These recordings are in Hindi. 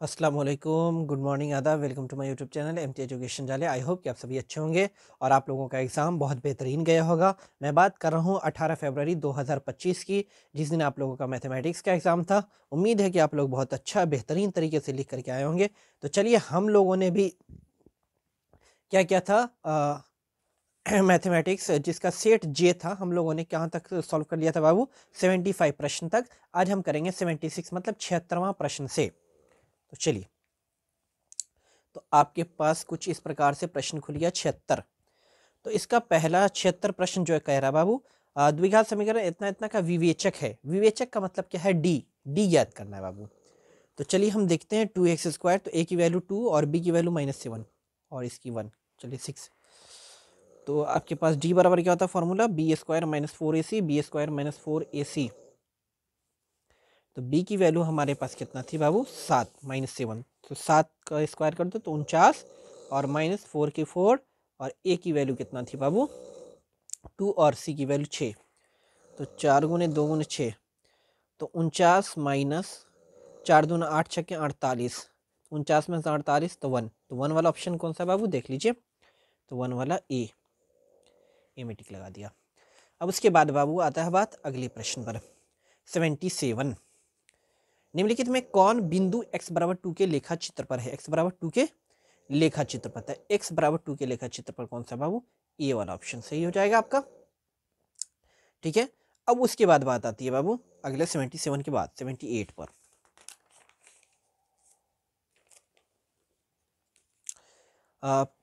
अस्सलाम वालेकुम, गुड मॉर्निंग, आदाब, welcome to my YouTube channel MT education जाले। आई होप कि आप सभी अच्छे होंगे और आप लोगों का एग्ज़ाम बहुत बेहतरीन गया होगा। मैं बात कर रहा हूँ 18 फरवरी 2025 की, जिस दिन आप लोगों का मैथमेटिक्स का एग्ज़ाम था। उम्मीद है कि आप लोग बहुत अच्छा बेहतरीन तरीके से लिख करके आए होंगे। तो चलिए, हम लोगों ने भी क्या किया था, मैथमेटिक्स जिसका सेट जे था, हम लोगों ने कहाँ तक सॉल्व कर लिया था बाबू? 75 प्रश्न तक। आज हम करेंगे 76 मतलब 76वां प्रश्न से। तो चलिए, तो आपके पास कुछ इस प्रकार से प्रश्न खुल गया 76। तो इसका पहला 76 प्रश्न जो है कह रहा बाबू, द्विघात समीकरण इतना इतना का विवेचक है। विवेचक का मतलब क्या है? डी। डी ज्ञात करना है बाबू। तो चलिए हम देखते हैं 2x², तो a की वैल्यू 2 और b की वैल्यू -7 और इसकी 1, चलिए 6। तो आपके पास d बराबर क्या होता है formula? b² - 4ac, b² - 4ac। तो b की वैल्यू हमारे पास कितना थी बाबू? 7 -7। तो 7 का स्क्वायर कर दो तो 49 और -4 की 4 और a की वैल्यू कितना थी बाबू? 2 और c की वैल्यू 6। तो 4 गुने 2 गुने 6, तो 49 माइनस 4 दूना 8 छक्के 48। 49 में से 48 तो 1। तो 1 वाला ऑप्शन कौन सा बाबू? देख लीजिए। तो 1 वाला ए में टिक लगा दिया। अब उसके बाद बाबू आता है बात अगले प्रश्न पर, 77। निम्नलिखित में कौन बिंदु x बराबर 2 के लेखा चित्र पर है? x बराबर 2 के लेखा चित्र पर है। x बराबर 2 के लेखा चित्र पर कौन सा बाबू? ये वाला ऑप्शन सही हो जाएगा आपका। ठीक है। अब उसके बाद बात आती है बाबू अगले 77 के बाद 78 पर।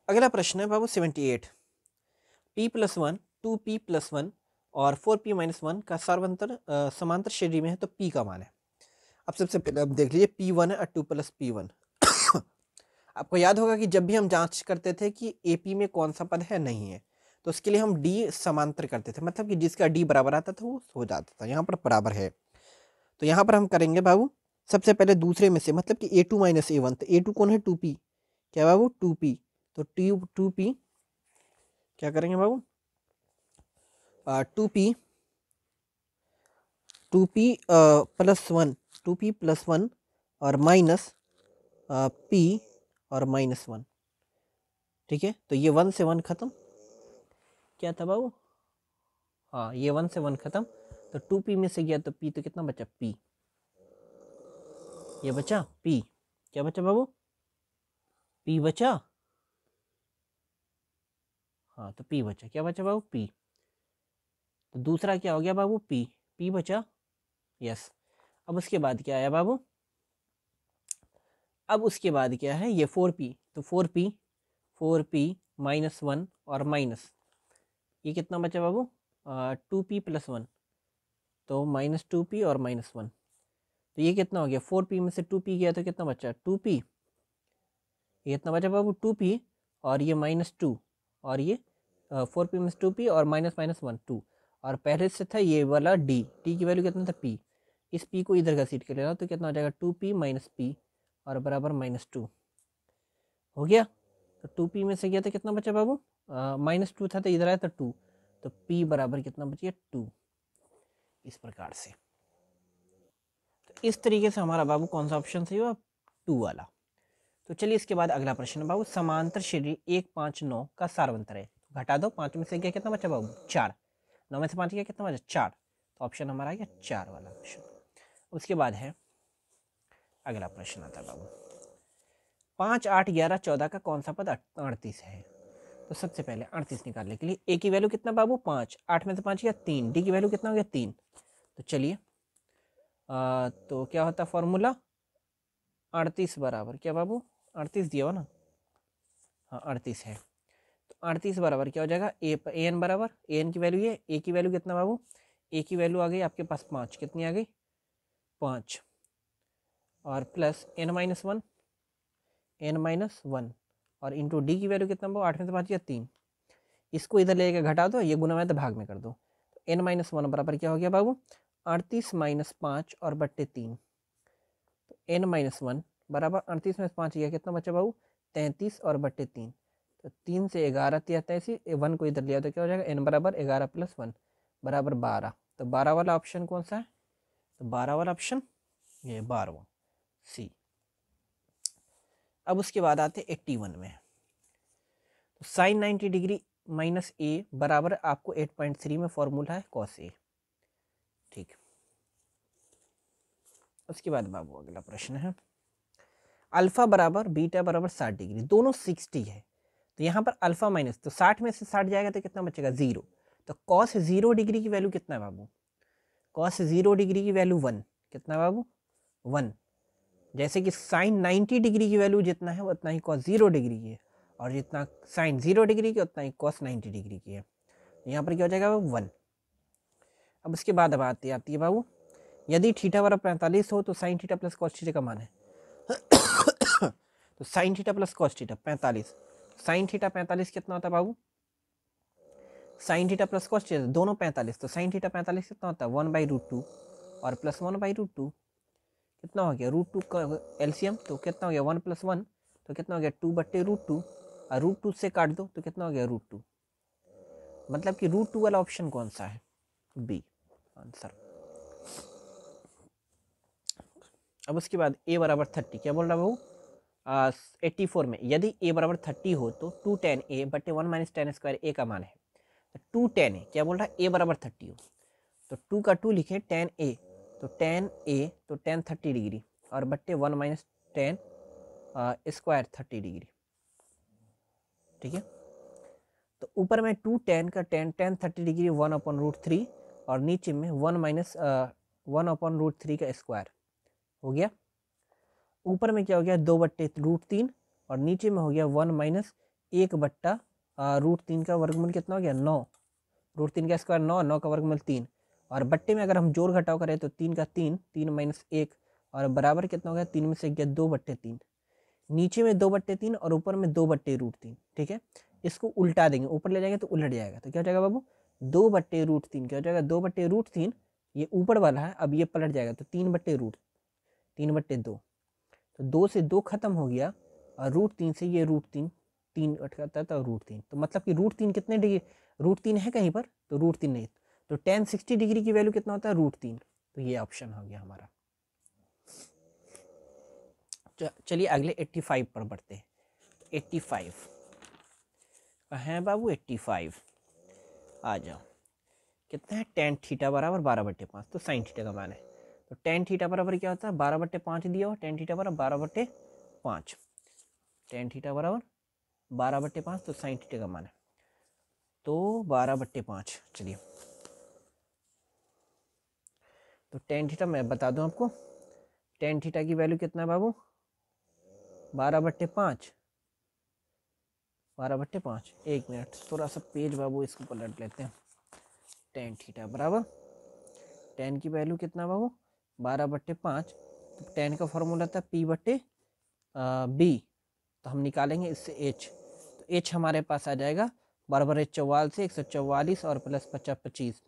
अगला प्रश्न है बाबू 78। p+1, 2p+1 और 4p-1 का समांतर श्रेणी में है, तो p का मान है। अब सबसे पहले आप देख लीजिए, p1 है और 2 + p1। आपको याद होगा कि जब भी हम जांच करते थे कि AP में कौन सा पद है नहीं है, तो उसके लिए हम D समांतर करते थे, मतलब कि जिसका D बराबर आता था वो हो जाता था। यहाँ पर बराबर है, तो यहाँ पर हम करेंगे बाबू सबसे पहले दूसरे में से, मतलब कि A2 - A1। तो A2 कौन है? 2p। क्या बाबू? 2p। तो 2p क्या करेंगे बाबू? 2p +1, 2p +1 और माइनस p और -1। ठीक है। तो ये 1 से 1 खत्म। क्या था बाबू? हाँ, ये 1 से 1 खत्म। तो 2p में से गया तो p, तो कितना बचा? p। ये बचा p। क्या बचा बाबू? p बचा। हाँ, तो p बचा। क्या बचा बाबू? p। तो दूसरा क्या हो गया बाबू? p। p बचा। यस। अब उसके बाद क्या आया बाबू? अब उसके बाद क्या है? ये 4p। तो 4p -1 और माइनस, ये कितना बचा बाबू? 2p +1। तो -2p और -1, तो ये कितना हो गया? 4p में से 2p गया तो कितना बचा? 2p। ये कितना बचा बाबू? 2p और ये -2 और ये 4p में से 2p और -1 2। और पहले से था ये वाला d की वैल्यू कितना था? p। इस p को इधर का सीट के लेना, तो कितना हो जाएगा? 2p - p और बराबर -2 हो गया। तो 2p में से गया तो कितना बचा बाबू? -2 था तो इधर आया तो 2। तो p बराबर कितना बच गया? 2। इस प्रकार से, तो इस तरीके से हमारा बाबू कौन सा ऑप्शन सही हुआ? 2 वाला। तो चलिए इसके बाद अगला प्रश्न बाबू, समांतर श्रेणी 1 5 9 का सारवंतर है। घटा दो, 5 में से गया कितना बचा बाबू? 4। 9 में से 5 गया कितना बचा? 4। तो ऑप्शन हमारा आ गया 4 वाला ऑप्शन। उसके बाद है अगला प्रश्न आता है बाबू, 5 8 11 14 का कौन सा पद 38 है? तो सबसे पहले 38 निकालने के लिए a की वैल्यू कितना बाबू? 5। 8 में से 5 गया 3। d की वैल्यू कितना हो गया? 3। तो चलिए, तो क्या होता है फॉर्मूला? 38 बराबर क्या बाबू? 38 दिया हो ना? हाँ, 38 है। तो 38 बराबर क्या हो जाएगा? ए एन बराबर, ए एन की वैल्यू ये, ए की वैल्यू कितना बाबू? ए की वैल्यू आ गई आपके पास 5। कितनी आ गई? 5 और प्लस n-1, n-1 और इंटू डी की वैल्यू कितना बाबू? 8 में से 5 या 3। इसको इधर लेके घटा दो, ये गुना में तो भाग में कर दो। तो n-1 बराबर क्या हो गया बाबू? 38 - 5 और बट्टे 3। तो n-1 बराबर 38 में 5 गया कितना बचा बाबू? 33 और बट्टे 3। तो 3 से 11 33, 1 को इधर लिया तो क्या हो जाएगा? n बराबर 11 + 1 बराबर 12। तो 12 वाला ऑप्शन कौन सा है? तो 12 वाला ऑप्शन ये 12वां सी। अब उसके बाद आते 81 में। तो साइन 90 डिग्री माइनस ए बराबर आपको 8.3 में फॉर्मूला है कॉस ए। ठीक, उसके बाद बाबू अगला प्रश्न है अल्फा बराबर बीटा बराबर 60 डिग्री, दोनों 60 है। तो यहाँ पर अल्फा माइनस, तो 60 में से 60 जाएगा तो कितना बचेगा 0। तो कॉस 0 डिग्री की वैल्यू कितना है बाबू, कॉस 0 डिग्री की वैल्यू 1, कितना बाबू 1। जैसे कि साइन 90 डिग्री की वैल्यू जितना है उतना ही कॉस 0 डिग्री की है, और जितना साइन 0 डिग्री की उतना ही कॉस 90 डिग्री की है। यहाँ पर क्या हो जाएगा बाबू 1। अब उसके बाद अब आती है बाबू, यदि थीटा बराबर 45 हो तो sine theta plus cos theta का मान है। तो sine theta plus cos theta 45, sine theta 45 कितना होता है बाबू, sine theta plus cos theta दोनों 45, तो साइन थीटा 45 कितना होता है 1/√2 और प्लस 1/√2 कितना हो गया √2 का एलसीएम, तो कितना हो गया 1 + 1, तो कितना हो गया 2/√2 और √2 से काट दो तो कितना हो गया √2। मतलब कि √2 वाला ऑप्शन कौन सा है, बी आंसर। अब उसके बाद a बराबर 30, क्या बोल रहा है बाबू 84 में, यदि a बराबर 30 हो तो 2 tan a बटे 1 - tan स्क्वायर a का मान है। तो 2 tan a, क्या बोल रहा है a बराबर 30 हो तो 2 का 2 लिखे tan a, तो tan a तो tan 30 डिग्री और बट्टे 1 - tan स्क्वायर 30 डिग्री। ठीक है, तो ऊपर में 2 tan का tan 30 डिग्री 1/√3 और नीचे में 1/√3 का स्क्वायर हो गया। ऊपर में क्या हो गया 2/√3 और नीचे में हो गया 1 - 1/√3 का वर्गमूल कितना हो गया 9, √3 का स्क्वायर 9, 9 का वर्गमूल 3 और बट्टे में अगर हम जोड़ घटाव करें तो 3 का 3, 3 - 1 और बराबर कितना हो गया 3 में से गया 2/3, नीचे में 2/3 और ऊपर में 2/√3। ठीक है, इसको उल्टा देंगे, ऊपर ले जाएंगे तो उलट जाएगा, तो क्या हो जाएगा बाबू 2/√3, क्या हो जाएगा 2/√3, ये ऊपर वाला है अब ये पलट जाएगा तो 3/2, तो 2 से 2 खत्म हो गया और √3 से ये √3 3 अटकाता था √3, तो मतलब कि √3 कितने डिग्री, √3 है कहीं पर तो √3 नहीं, तो tan 60 डिग्री की वैल्यू कितना होता है √3, तो ये ऑप्शन हो गया हमारा। चलिए अगले 85 पर बढ़ते हैं। 85 कहाँ है बाबू 85, आ जाओ। कितना है tan थीटा बराबर 12/5, तो साइन थीटा का मान है। तो tan थीटा बराबर क्या होता है 12/5 दिया हो, tan थीटा बराबर 12/5, tan थीटा बराबर 12/5, तो साइन थीटा का मान है तो 12/5। चलिए तो tan थीटा मैं बता दूं आपको, tan थीटा की वैल्यू कितना है बाबू 12/5, 12/5। एक मिनट थोड़ा सा पेज बाबू इसको पलट लेते हैं। tan थीटा बराबर, tan की वैल्यू कितना बाबू 12/5, तो tan का फॉर्मूला था P/B, तो हम निकालेंगे इससे h, तो h हमारे पास आ जाएगा बराबर है 44 से 144 और प्लस 50 25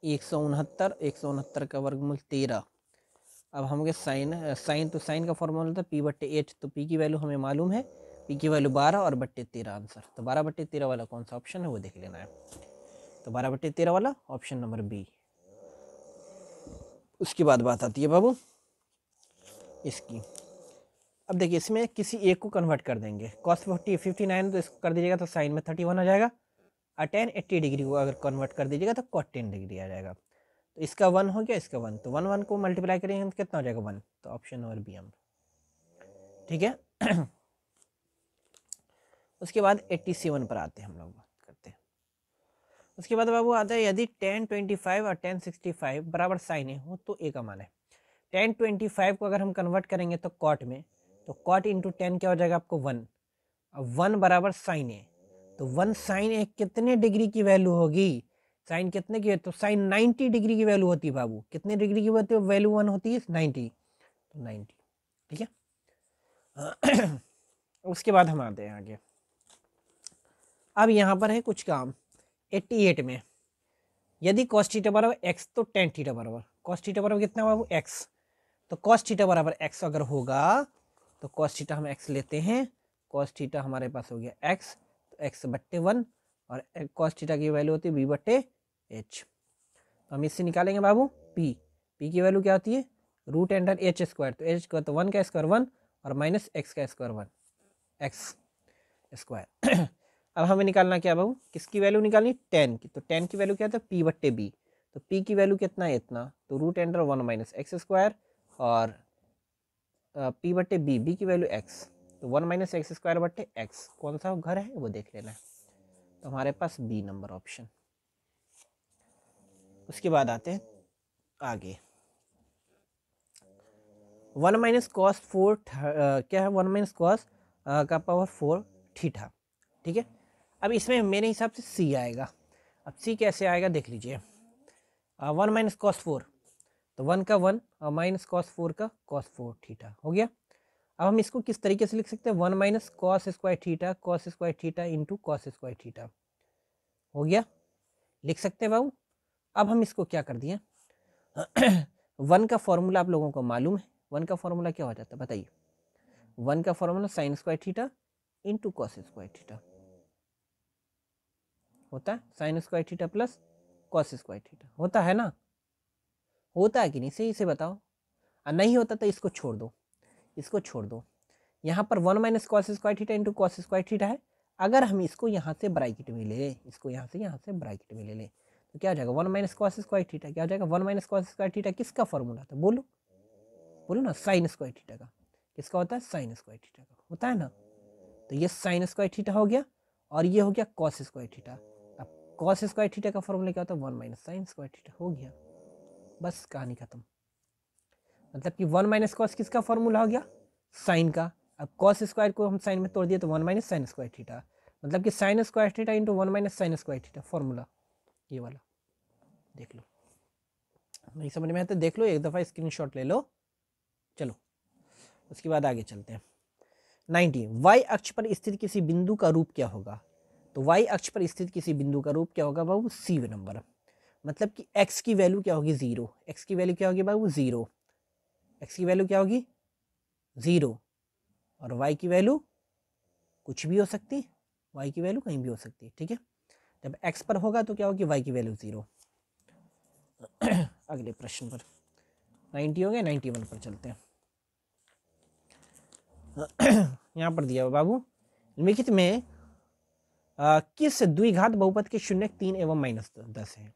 169, 169 का वर्गमूल 13। अब हम गए साइन तो साइन का फॉर्मूला था P/H, तो P की वैल्यू हमें मालूम है, P की वैल्यू 12 और बट्टे 13 आंसर। तो 12/13 वाला कौन सा ऑप्शन है वो देख लेना है, तो 12/13 वाला ऑप्शन नंबर बी। उसके बाद बात आती है बाबू इसकी। अब देखिए इसमें किसी एक को कन्वर्ट कर देंगे, cos 59 तो इसको कर दीजिएगा तो साइन में 31 आ जाएगा, और tan 80 डिग्री को अगर कन्वर्ट कर दीजिएगा तो cot 10 डिग्री आ जाएगा। तो इसका 1 हो गया, इसका 1, तो 1 1 को मल्टीप्लाई करेंगे तो कितना हो जाएगा 1, तो ऑप्शन नंबर बी हम। ठीक है उसके बाद 87 पर आते हैं, हम लोग बात करते हैं। उसके बाद बाबू आता है यदि tan 25 और tan 65 बराबर साइन ए हो तो ए का मान है। tan 25 को अगर हम कन्वर्ट करेंगे तो कॉट में, तो कॉट इंटू 10 क्या हो जाएगा आपको 1, अब 1 बराबर साइन ए, तो 1 साइन ए कितने डिग्री की वैल्यू होगी, साइन कितने की है, तो साइन 90 डिग्री की वैल्यू होती है बाबू, कितने डिग्री की होती है वैल्यू 1 होती है 90, तो 90। ठीक है उसके बाद हम आते हैं आगे। अब यहाँ पर है कुछ काम 88 में, यदि cos थीटा बराबर x तो tan थीटा बराबर, cos थीटा बराबर कितना बाबू x, तो cos थीटा बराबर x अगर होगा तो cos थीटा हम x लेते हैं, cos थीटा हमारे पास हो गया x, तो x/1 और cos थीटा की वैल्यू होती है b/h, तो हम इससे निकालेंगे बाबू p की वैल्यू क्या होती है √h², तो h² तो 1 का स्क्वायर 1 और माइनस एक्स का स्क्वायर 1 एक्स स्क्वायर। अब हमें निकालना क्या बाबू, किसकी वैल्यू निकालनी, 10 की। तो 10 की वैल्यू क्या था, p बट्टे बी। तो p की वैल्यू कितना है, इतना, तो root under 1 minus x square, और p बट्टे बी की वैल्यू x, तो 1 माइनस एक्स स्क्वायर बट्टे x। कौन सा घर है वो देख लेना है। तो हमारे पास बी नंबर ऑप्शन। उसके बाद आते हैं आगे, 1 माइनस कॉस 4 क्या है, 1 माइनस कॉस का पावर 4 थीटा। ठीक है, अब इसमें मेरे हिसाब से सी आएगा। अब सी कैसे आएगा देख लीजिए, 1 माइनस कॉस 4, तो 1 का 1 और माइनस कॉस 4 का कॉस 4 थीटा हो गया। अब हम इसको किस तरीके से लिख सकते हैं, 1 minus cos square theta into cos square theta हो गया, लिख सकते हैं बाबू। अब हम इसको क्या कर दिए, 1 का फॉर्मूला आप लोगों को मालूम है, 1 का फॉर्मूला क्या हो जाता है बताइए, 1 का formula sine square theta into cos square theta होता है, sine square theta plus cos square theta होता है ना, होता है कि नहीं, सही से बताओ। और नहीं होता तो इसको छोड़ दो, इसको छोड़ दो। यहाँ पर 1 minus cos square theta into cos square theta है। अगर हम इसको यहाँ से ब्रैकेट में ले लें, इसको यहाँ से ब्रैकेट में ले लें, तो क्या हो जाएगा, 1 माइनस कॉस स्क्वायर थीटा क्या हो जाएगा, 1 माइनस कॉस स्क्वायर थीटा किसका फॉर्मूला था, बोलो बोलो ना, साइन स्क्वायर थीटा का। किसका होता है, साइन स्क्वायर थीटा का होता है ना। तो ये साइन स्क्वायर थीटा हो गया, और ये हो गया कॉस स्क्वायर थीटा। अब कॉस स्क्वायर थीटा का फॉर्मूला क्या होता है, 1 माइनस साइन स्क्वायर थीटा हो गया, बस कहानी खत्म। मतलब कि 1 माइनस कॉस किसका फॉर्मूला हो गया, साइन का। अब कॉस स्क्वायर को हम साइन में तोड़ दिए तो 1 माइनस साइन स्क्वायर थीटा, मतलब कि sine square theta into 1 minus sine square theta formula, ये वाला देख लो। नहीं समझ में आता देख लो, एक दफ़ा स्क्रीनशॉट ले लो। चलो उसके बाद आगे चलते हैं। 90 वाई अक्ष पर स्थित किसी बिंदु का रूप क्या होगा, तो वाई अक्ष पर स्थित किसी बिंदु का रूप क्या होगा बाबू, सी नंबर। मतलब कि x की वैल्यू क्या होगी, 0। x की वैल्यू क्या होगी बाबू, 0। x की वैल्यू क्या होगी, 0। और y की वैल्यू कुछ भी हो सकती, y की वैल्यू कहीं भी हो सकती है। ठीक है, जब x पर होगा तो क्या होगी, y की वैल्यू 0। अगले प्रश्न पर 90 हो गया, 91 पर चलते हैं। यहाँ पर दिया बाबू, लिखित में किस द्विघात बहुपद के शून्यक 3 एवं -10 है।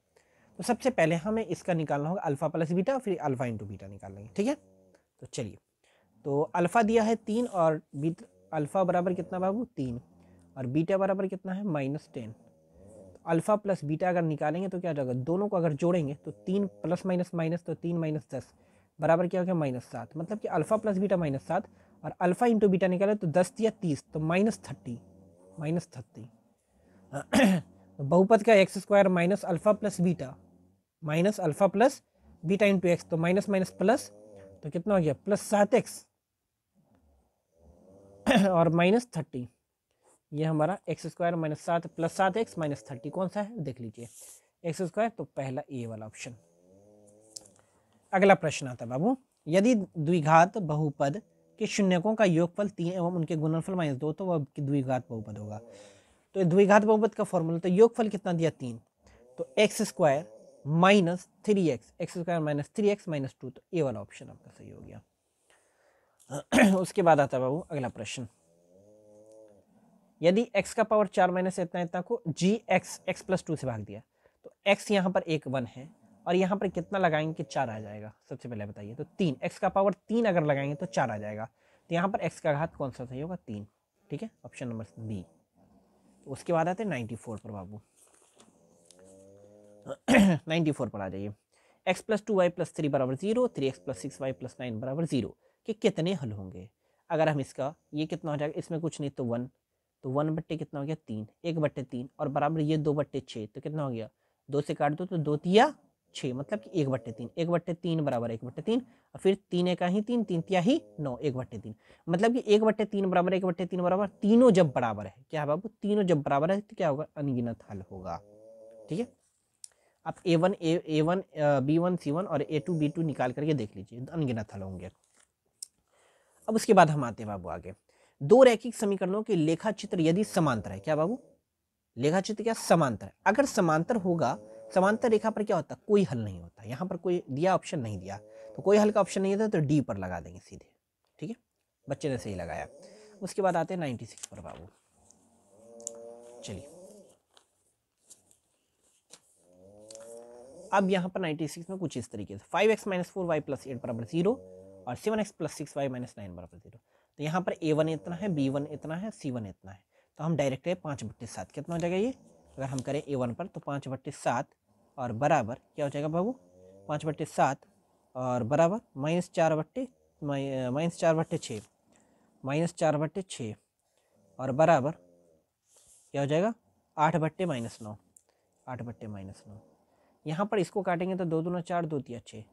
तो सबसे पहले हमें इसका निकालना होगा अल्फा प्लस बीटा, फिर अल्फा इंटू बीटा निकालेंगे। ठीक है, तो चलिए, तो अल्फा दिया है 3 और बीटा, अल्फा बराबर कितना बाबू 3, और बीटा बराबर कितना है -10। अल्फा प्लस बीटा अगर निकालेंगे तो क्या हो जाएगा, दोनों को अगर जोड़ेंगे तो 3 प्लस माइनस माइनस, तो 3 माइनस 10 बराबर क्या हो गया, -7। मतलब कि अल्फा प्लस बीटा -7, और अल्फा इंटू बीटा निकाले तो 10 या 30, तो -30। बहुपद का x square minus alpha plus beta into x, तो माइनस माइनस प्लस, तो कितना हो गया, +7x और -30। ये हमारा एक्स स्क्वायर -7 +7x -30 कौन सा है देख लीजिए, एक्स स्क्वायर, तो पहला ए वाला ऑप्शन। अगला प्रश्न आता है बाबू, यदि द्विघात बहुपद के शून्यकों का योगफल 3 एवं उनके गुणनफल -2, तो वह द्विघात बहुपद होगा। तो द्विघात बहुपद का फॉर्मूला, तो योगफल कितना दिया 3, तो x square -3x, x square -3x -2, तो ए वाला ऑप्शन आपका सही हो गया। उसके बाद आता है बाबू अगला प्रश्न, यदि x का पावर 4 माइनस इतना को जी x प्लस 2 से भाग दिया, तो x यहाँ पर 1 है, और यहाँ पर कितना लगाएंगे कि 4 आ जाएगा, सबसे पहले बताइए। तो 3, x का पावर 3 अगर लगाएंगे तो 4 आ जाएगा, तो यहाँ पर x का घात कौन सा सही होगा, 3। ठीक है, ऑप्शन नंबर बी। उसके बाद आते हैं 94 पर बाबू। 94 पर आ जाइए, x प्लस 2y प्लस 3 बराबर 0, 3x प्लस 6y प्लस 9 बराबर 0 के कितने हल होंगे। अगर हम इसका, ये कितना हो जाएगा, इसमें कुछ नहीं तो 1, तो 1 बट्टे कितना हो गया 3, 1/3, और बराबर ये 2/6, तो कितना हो गया, 2 से काट दो तो 2 तिया 6, मतलब कि 1/3, 1/3 बराबर 1/3, और फिर 3 एका ही 3, 3 तिया ही 9, 1/3, मतलब कि 1/3 बराबर 1/3 बराबर, तीनों जब बराबर है, क्या है बाबू, तीनों जब बराबर है तो क्या होगा, अनगिनत हल होगा। ठीक है, आप A1 B1 C1 और A2 B2 निकाल करके देख लीजिए, अनगिनत हल होंगे। अब उसके बाद हम आते हैं बाबू आगे, दो रैखिक समीकरणों के लेखा चित्र यदि समांतर है, क्या बाबू, लेखा चित्र क्या, समांतर है। अगर समांतर होगा, समांतर रेखा पर क्या होता है, कोई हल नहीं होता। यहाँ पर कोई दिया ऑप्शन नहीं दिया, तो कोई हल का ऑप्शन नहीं था, तो डी पर लगा देंगे सीधे। ठीक है, बच्चे ने सही लगाया। उसके बाद आते हैं 96 पर बाबू। चलिए अब यहाँ पर 96 में कुछ इस तरीके से 5x - 4y + 8 बराबर 0 और 7x + 6y - 9 बराबर 0। तो यहाँ पर a1 इतना है, b1 इतना है, c1 इतना है। तो हम डायरेक्ट है 5/7 कितना हो जाएगा ये, अगर हम करें a1 पर तो 5/7 और बराबर क्या हो जाएगा बाबू, 5/7 और बराबर -4/6 -4/6 और बराबर क्या हो जाएगा 8/-9 8/-9। यहाँ पर इसको काटेंगे तो 2 दूना 4 2 तिया 6,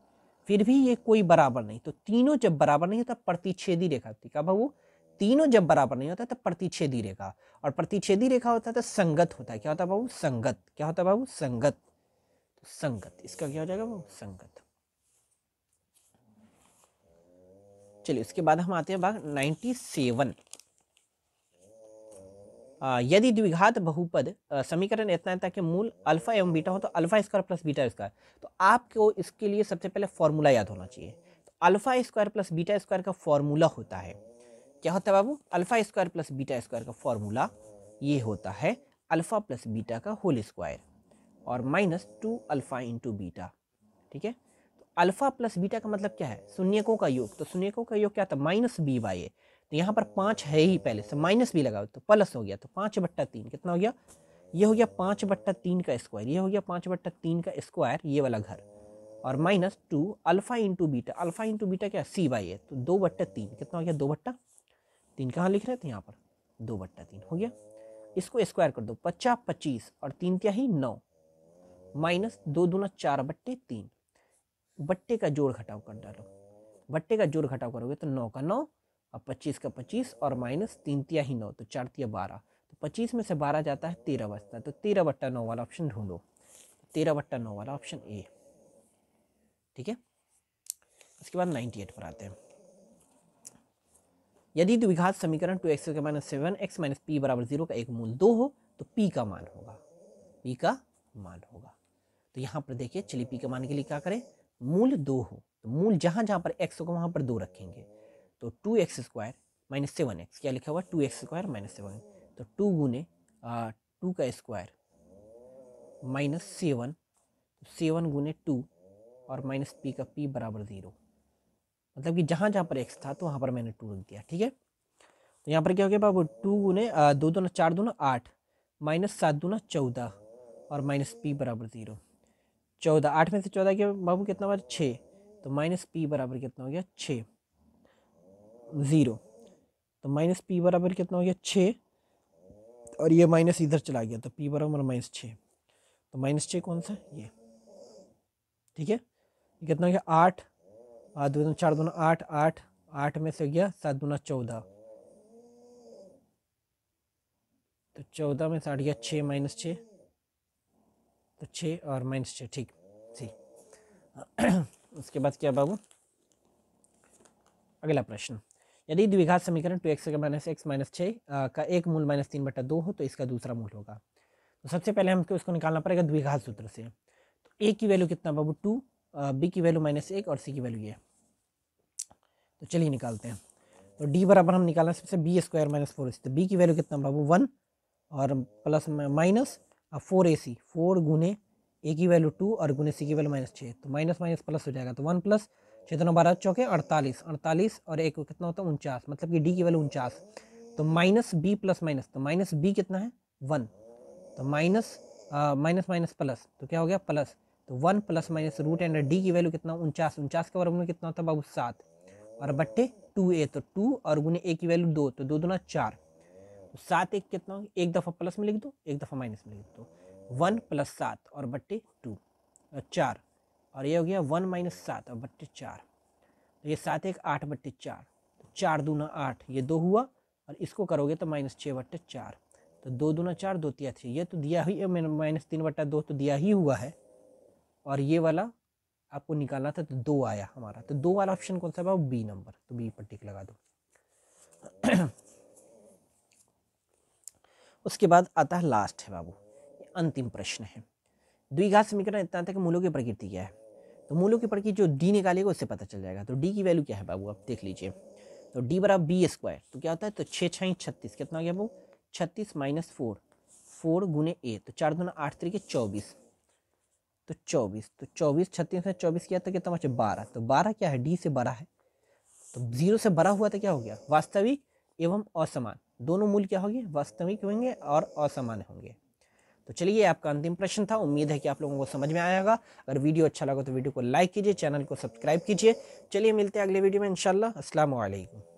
फिर भी ये कोई बराबर नहीं। तो तीनों जब बराबर नहीं होता प्रतिच्छेदी रेखा होती, क्या बाबू, तीनों जब बराबर नहीं होता तो प्रतिच्छेदी रेखा, और प्रतिच्छेदी रेखा होता है तो संगत होता है। क्या होता है बाबू, संगत। क्या होता है बाबू, संगत। तो संगत, इसका क्या हो जाएगा बाबू, संगत। चलिए उसके बाद हम आते हैं भाग 97। यदि द्विघात बहुपद समीकरण इतना है ताकि मूल अल्फा एवं बीटा हो तो alpha square plus beta square. तो आपको इसके लिए सबसे पहले फॉर्मूला याद होना चाहिए। तो alpha square plus beta square का फॉर्मूला होता है, क्या होता है बाबू, alpha square plus beta square का फॉर्मूला ये होता है अल्फा प्लस बीटा का होल स्क्वायर और -2 अल्फा इंटू बीटा। ठीक है, तो अल्फा प्लस बीटा का मतलब क्या है, शून्यकों का योग। तो शून्यकों का योग क्या था, -b/a। तो यहाँ पर 5 है ही पहले से, माइनस भी लगाओ तो प्लस हो गया, तो 5/3 कितना हो गया, ये हो गया 5/3 का स्क्वायर, ये हो गया 5/3 का स्क्वायर, ये वाला घर, और -2 alpha into beta. Alpha into beta क्या, c/a। तो 2/3 कितना हो गया, 2/3 कहाँ लिख रहे थे, यहाँ पर 2/3 हो गया। इसको स्क्वायर कर दो, 50 25 और 3 तिहाई 9 -2 दूना 4/3। बट्टे का जोड़ घटाव कर डालो, बट्टे का जोड़ घटाव करोगे तो 9 का 9 और 25 का 25 और -3 तिहाई 9 तो 4 तिया 12। तो 25 में से 12 जाता है 13 बचता है, तो 13/9 वाला ऑप्शन ढूंढो, 13/9 वाला ऑप्शन ए। ठीक है, उसके बाद 98 पर आते हैं। यदि द्विघात समीकरण 2x - 7x - p = 0 का एक मूल 2 हो तो p का मान होगा, p का मान होगा। तो यहाँ पर देखिए, चलिए p का मान के लिए क्या करें, मूल 2 हो तो मूल जहाँ जहाँ पर x होगा वहाँ पर 2 रखेंगे। तो 2x² - 7x, क्या लिखा हुआ, 2x² - 7, तो 2 गुने 2 का स्क्वायर -7, 7 गुने 2 और -p का p = 0। मतलब कि जहाँ जहाँ पर x था तो वहाँ पर मैंने 2 रख दिया। ठीक है, तो यहाँ पर क्या हो गया बाबू, 2 गुने 2 दूना 4 दूना 8 -7 दूना 14 और -p = 0। 14, 8 में से 14 के बाबू कितना बार 6, तो -p बराबर कितना हो गया 6 0। तो -p बराबर कितना हो गया 6 और ये माइनस इधर चला गया तो p बराबर -6। तो -6 कौन सा, ये। ठीक है, ये कितना हो गया 8, 2 दूना 4 दूना 8 8 8 में से गया 7 दूना 14, तो 14 में से 8 गया 6 -6, तो 6 और -6। ठीक, उसके बाद क्या बाबू, अगला प्रश्न, यदि द्विघात समीकरण 2x - x - 6 का एक मूल -3/2 हो तो इसका दूसरा मूल होगा। तो सबसे पहले हमको इसको निकालना पड़ेगा द्विघात सूत्र से। तो a की वैल्यू कितना बाबू 2, b की वैल्यू -1 और c की वैल्यू ये। तो चलिए निकालते हैं। तो d बराबर हम निकालना सबसे b² - 4ac। तो b की वैल्यू कितना बाबू 1 और प्लस माइनस 4ac, 4 गुने a की वैल्यू 2 और गुने c की वैल्यू -6, तो माइनस माइनस प्लस हो जाएगा। तो 1 प्लस 6 दूना 12 चौके 48, 48 और 1 कितना होता है 49, मतलब कि d की वैल्यू 49। तो -b प्लस माइनस, तो -b कितना है 1, तो माइनस माइनस माइनस प्लस, तो क्या हो गया प्लस। तो 1 plus minus root and d की वैल्यू कितना 49, 49 के वर्गमूल कितना होता है बाबू 7 और बट्टे 2a, तो 2 और गुने a की वैल्यू 2, तो 2 दूना 4, 7 1 कितना हो, एक दफ़ा प्लस में लिख दो एक दफ़ा माइनस में लिख दो, 1 + 7 और बट्टे 2 4, और ये हो गया 1 - 7 और बट्टे 4, तो ये 7 1 8/4, तो 4 दूना 8, ये 2 हुआ और इसको करोगे तो -6/4, तो 2 दूना 4 2 तिया 6, ये तो दिया ही है, -3/2 तो दिया ही हुआ है, और ये वाला आपको निकालना था तो 2 आया हमारा। तो 2 वाला ऑप्शन कौन सा बाबू, बी नंबर, तो बी पर टिक लगा दो। उसके बाद आता है लास्ट है बाबू, अंतिम प्रश्न है। द्विघात समीकरण इतना था कि मूलों की प्रकृति क्या है। तो मूलों की प्रकृति जो डी निकालेगा उससे पता चल जाएगा। तो डी की वैल्यू क्या है बाबू, आप देख लीजिए। तो डी बराबर बी स्क्वायर, तो क्या होता है, तो 6 6 36, कितना हो गया वो 36 माइनस 4, 4 गुने ए, तो 4 दूना 8 तरीके 24, तो 24, तो 24 36 में 24 किया तो कितना बचे 12, तो 12 क्या है डी से बड़ा है, तो 0 से बड़ा हुआ तो क्या हो गया वास्तविक एवं असमान, दोनों मूल्य क्या होंगे वास्तविक होंगे और असमान होंगे। तो चलिए ये आपका अंतिम प्रश्न था, उम्मीद है कि आप लोगों को समझ में आया होगा। अगर वीडियो अच्छा लगा तो वीडियो को लाइक कीजिए, चैनल को सब्सक्राइब कीजिए। चलिए मिलते हैं अगले वीडियो में इंशाल्लाह। अस्सलाम वालेकुम।